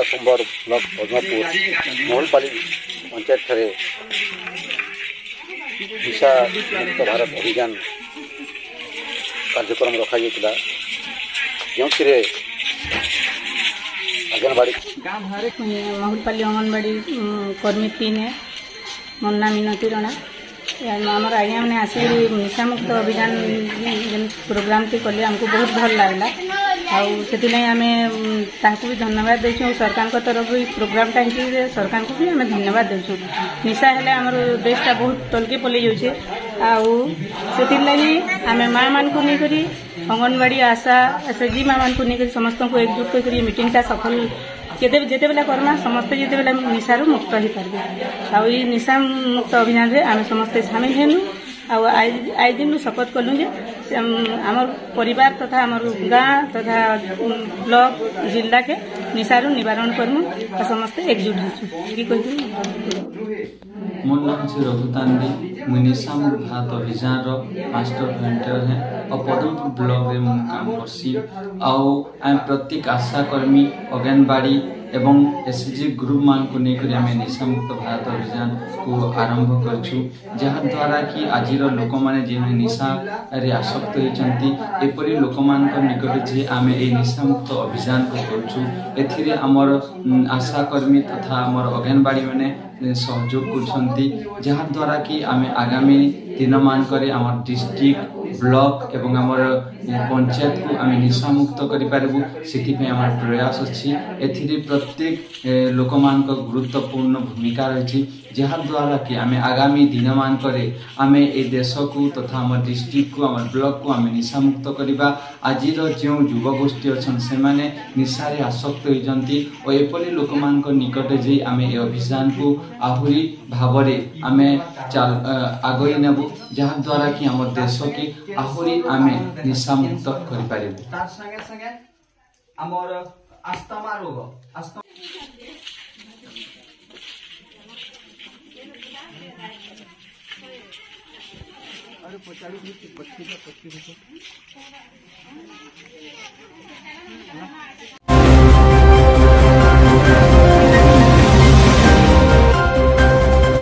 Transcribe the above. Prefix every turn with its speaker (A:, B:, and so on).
A: जिला सोमवार ब्लॉक पद्मापुर मोहनपाली पंचायत ठारे निशा मुक्त भारत अभियान कार्यक्रम रखा जो अंगनवाड़ी
B: मोहनपाली अंगनवाड़ी कर्मी 3 है मन्ना मिनती रणा आमर आज्ञा मैंने आसी निशा मुक्त अभियान प्रोग्राम टी कले आमको बहुत भल लगला आम भी धन्यवाद देचु सरकार तरफ प्रोग्राम टा सरकार को भी आम धन्यवाद देचु निशा हेले आमर देशटा बहुत तलके पलि जाऊे लगी आम माँ मान को लेकर अंगनवाड़ी आशा एसएचजी माँ मान को लेकर समस्त को एकजुट कर मीटिंगटा सफल जिते बेला करमा समस्ते जिते बेला निशारू मुक्त हो पारे आई निशा मुक्त अभियान रे आम समस्ते सामिल हेनु आई दिन शपथ कलु जे आमर परिवार तथा आमर गाँ तथा ब्लॉक जिला के निशारू निवारण करमु समस्ते एकजुट हो
C: मोर नाम से रघुतांडी मुझे निशा मुक्त भारत अभियान मास्टर वॉलंटियर है और पदमपुर ब्लॉक में मुझे काम करसी आम प्रत्येक आशा कर्मी अंगनवाड़ी एवं एसएचजी ग्रुप मान को लेकर आम निशा मुक्त भारत अभियान को आरंभ करछु जहाँ द्वारा कि आज लोक मैंने जो निशा रे आसक्त होती एपरी लोक मान निकट जे आम ए निशा मुक्त अभियान को करछु एथिरे हमर आशा कर्मी तथा हमर अंगनवाड़ी मैंने सहयोग कर जहाँ द्वारा कि आम आगामी दिन मानक आम डिस्ट्रिक्ट ब्लॉक एवं आमर पंचायत को आम निशा मुक्त करूँ से प्रयास अच्छी एथिरे प्रत्येक लोक मान गुरुत्वपूर्ण भूमिका रही जहाँ द्वारा कि आम आगामी दिन मानक आम ए देश को तथा आम डिस्ट्रिक्ट को आम ब्लॉक को आम निशा मुक्त करवा आज जो युवगोष्ठी अच्छा से निशारे आसक्त होती और एपरी लोक मान निकट जे आम ए अभियान को आहरी भाव आम आगे नेबू जहाँ द्वारा कि आम देश के आहरी आम निशा मुक्त कर
A: अरे 50 25